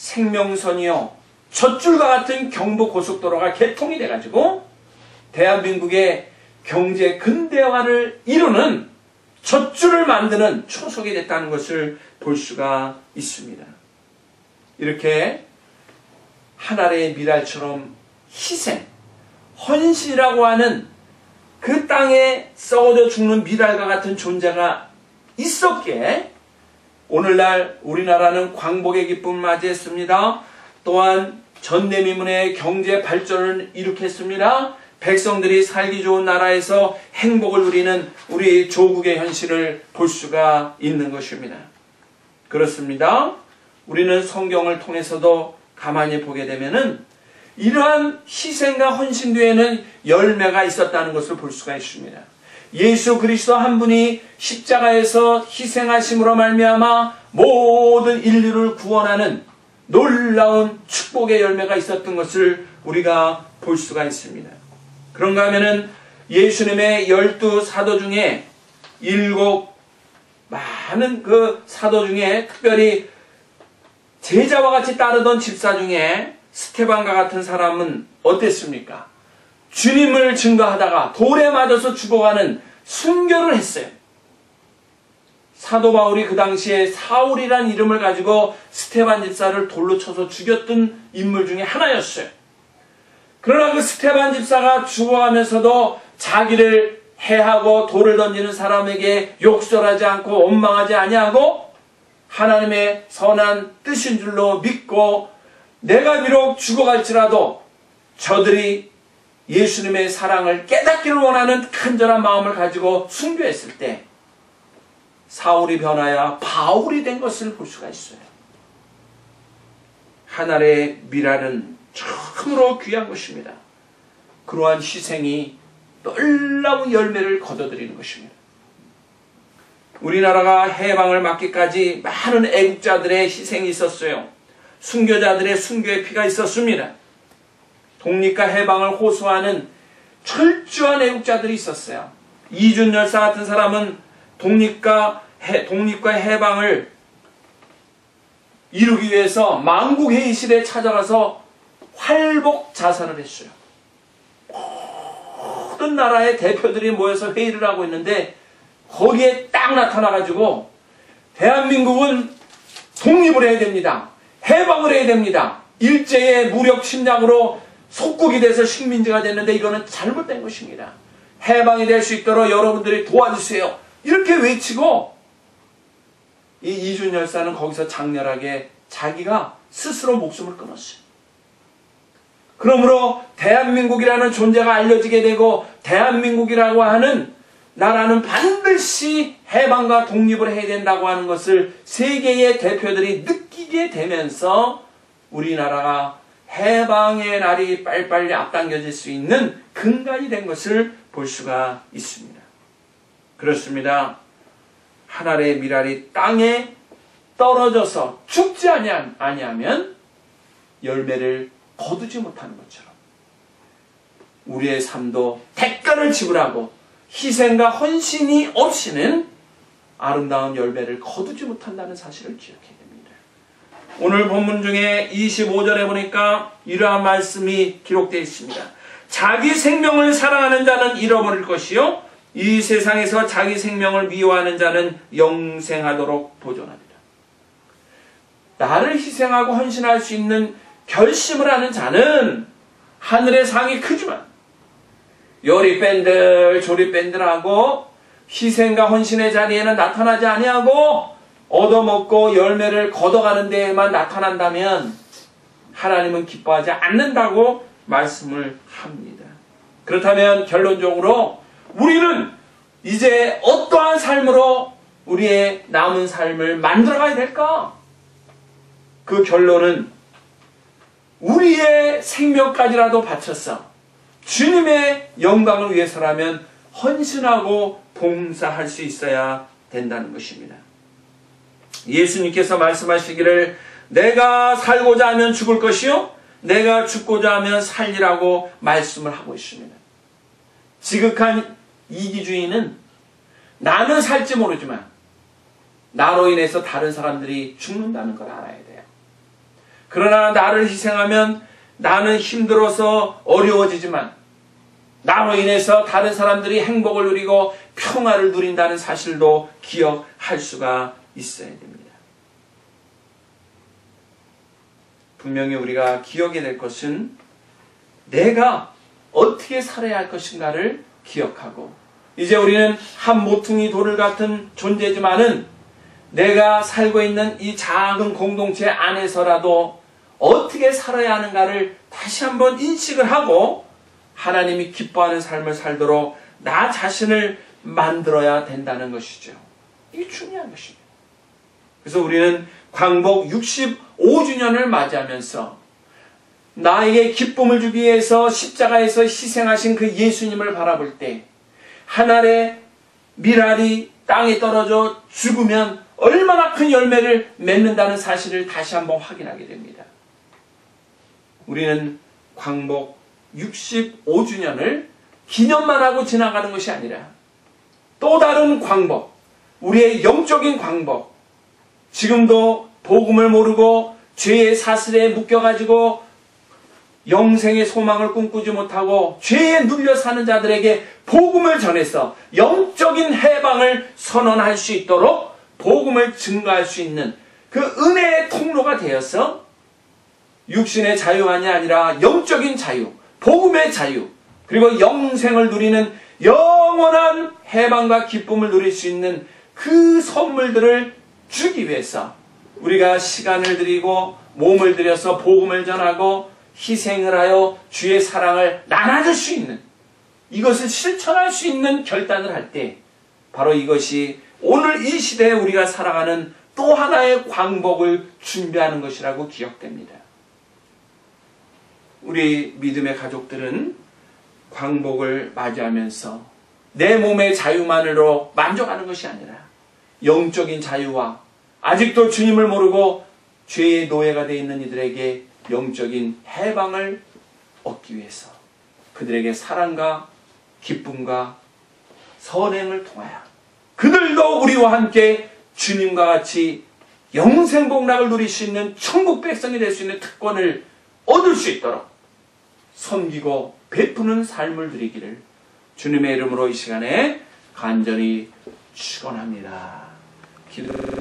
생명선이요 젖줄과 같은 경부고속도로가 개통이 돼가지고 대한민국의 경제 근대화를 이루는 젖줄을 만드는 초석이 됐다는 것을 볼 수가 있습니다. 이렇게 하나의 미랄처럼 희생, 헌신이라고 하는 그 땅에 썩어져 죽는 미랄과 같은 존재가 있었기에 오늘날 우리나라는 광복의 기쁨을 맞이했습니다. 또한 전대미문의 경제 발전을 일으켰습니다. 백성들이 살기 좋은 나라에서 행복을 누리는 우리 조국의 현실을 볼 수가 있는 것입니다. 그렇습니다. 우리는 성경을 통해서도 가만히 보게 되면은 이러한 희생과 헌신 뒤에는 열매가 있었다는 것을 볼 수가 있습니다. 예수 그리스도 한 분이 십자가에서 희생하심으로 말미암아 모든 인류를 구원하는 놀라운 축복의 열매가 있었던 것을 우리가 볼 수가 있습니다. 그런가 하면은 예수님의 12 사도 중에 7 많은 그 사도 중에 특별히 제자와 같이 따르던 집사 중에 스테반과 같은 사람은 어땠습니까? 주님을 증거하다가 돌에 맞아서 죽어가는 순교를 했어요. 사도 바울이 그 당시에 사울이란 이름을 가지고 스테반 집사를 돌로 쳐서 죽였던 인물 중에 하나였어요. 그러나 그 스테반 집사가 죽어가면서도 자기를 해하고 돌을 던지는 사람에게 욕설하지 않고 원망하지 아니하고 하나님의 선한 뜻인 줄로 믿고 내가 비록 죽어갈지라도 저들이 예수님의 사랑을 깨닫기를 원하는 간절한 마음을 가지고 순교했을 때 사울이 변하여 바울이 된 것을 볼 수가 있어요. 하늘의 미랄은 참으로 귀한 것입니다. 그러한 희생이 놀라운 열매를 거둬들이는 것입니다. 우리나라가 해방을 막기까지 많은 애국자들의 희생이 있었어요. 순교자들의 순교의 피가 있었습니다. 독립과 해방을 호소하는 철저한 애국자들이 있었어요. 이준 열사 같은 사람은 독립과 해방을 이루기 위해서 만국회의실에 찾아가서 활복 자살을 했어요. 모든 나라의 대표들이 모여서 회의를 하고 있는데 거기에 딱 나타나가지고 대한민국은 독립을 해야 됩니다. 해방을 해야 됩니다. 일제의 무력 침략으로 속국이 돼서 식민지가 됐는데 이거는 잘못된 것입니다. 해방이 될 수 있도록 여러분들이 도와주세요. 이렇게 외치고 이 이준 열사는 거기서 장렬하게 자기가 스스로 목숨을 끊었어요. 그러므로 대한민국이라는 존재가 알려지게 되고 대한민국이라고 하는 나라는 반드시 해방과 독립을 해야 된다고 하는 것을 세계의 대표들이 느끼게 되면서 우리나라가 해방의 날이 빨리빨리 앞당겨질 수 있는 근간이 된 것을 볼 수가 있습니다. 그렇습니다. 하늘의 미랄이 땅에 떨어져서 죽지 아니하면 열매를 거두지 못하는 것처럼 우리의 삶도 대가를 지불하고 희생과 헌신이 없이는 아름다운 열매를 거두지 못한다는 사실을 기억해야 됩니다. 오늘 본문 중에 25절에 보니까 이러한 말씀이 기록되어 있습니다. 자기 생명을 사랑하는 자는 잃어버릴 것이요 이 세상에서 자기 생명을 미워하는 자는 영생하도록 보존합니다. 나를 희생하고 헌신할 수 있는 결심을 하는 자는 하늘의 상이 크지만 요리밴들 조리밴들하고 희생과 헌신의 자리에는 나타나지 아니하고 얻어먹고 열매를 걷어가는 데에만 나타난다면 하나님은 기뻐하지 않는다고 말씀을 합니다. 그렇다면 결론적으로 우리는 이제 어떠한 삶으로 우리의 남은 삶을 만들어가야 될까? 그 결론은 우리의 생명까지라도 바쳐서 주님의 영광을 위해서라면 헌신하고 봉사할 수 있어야 된다는 것입니다. 예수님께서 말씀하시기를 내가 살고자 하면 죽을 것이요 내가 죽고자 하면 살리라고 말씀을 하고 있습니다. 지극한 이기주의는 나는 살지 모르지만 나로 인해서 다른 사람들이 죽는다는 걸 알아야 돼요. 그러나 나를 희생하면 나는 힘들어서 어려워지지만 나로 인해서 다른 사람들이 행복을 누리고 평화를 누린다는 사실도 기억할 수가 있어야 됩니다. 분명히 우리가 기억해야 될 것은 내가 어떻게 살아야 할 것인가를 기억하고, 이제 우리는 한 모퉁이 돌을 같은 존재지만은 내가 살고 있는 이 작은 공동체 안에서라도 어떻게 살아야 하는가를 다시 한번 인식을 하고 하나님이 기뻐하는 삶을 살도록 나 자신을 만들어야 된다는 것이죠. 이게 중요한 것입니다. 그래서 우리는 광복 65주년을 맞이하면서 나에게 기쁨을 주기 위해서 십자가에서 희생하신 그 예수님을 바라볼 때 한 알의 밀알이 땅에 떨어져 죽으면 얼마나 큰 열매를 맺는다는 사실을 다시 한번 확인하게 됩니다. 우리는 광복 65주년을 기념만 하고 지나가는 것이 아니라 또 다른 광복, 우리의 영적인 광복, 지금도 복음을 모르고 죄의 사슬에 묶여가지고 영생의 소망을 꿈꾸지 못하고 죄에 눌려 사는 자들에게 복음을 전해서 영적인 해방을 선언할 수 있도록 복음을 증거할 수 있는 그 은혜의 통로가 되어서 육신의 자유만이 아니라 영적인 자유, 복음의 자유, 그리고 영생을 누리는 영원한 해방과 기쁨을 누릴 수 있는 그 선물들을 주기 위해서 우리가 시간을 들이고 몸을 들여서 복음을 전하고 희생을 하여 주의 사랑을 나눠줄 수 있는, 이것을 실천할 수 있는 결단을 할 때 바로 이것이 오늘 이 시대에 우리가 살아가는 또 하나의 광복을 준비하는 것이라고 기억됩니다. 우리 믿음의 가족들은 광복을 맞이하면서 내 몸의 자유만으로 만족하는 것이 아니라 영적인 자유와 아직도 주님을 모르고 죄의 노예가 되어 있는 이들에게 영적인 해방을 얻기 위해서 그들에게 사랑과 기쁨과 선행을 통하여 그들도 우리와 함께 주님과 같이 영생복락을 누릴 수 있는 천국 백성이 될 수 있는 특권을 얻을 수 있도록 섬기고 베푸는 삶을 누리기를 주님의 이름으로 이 시간에 간절히 축원합니다. 기도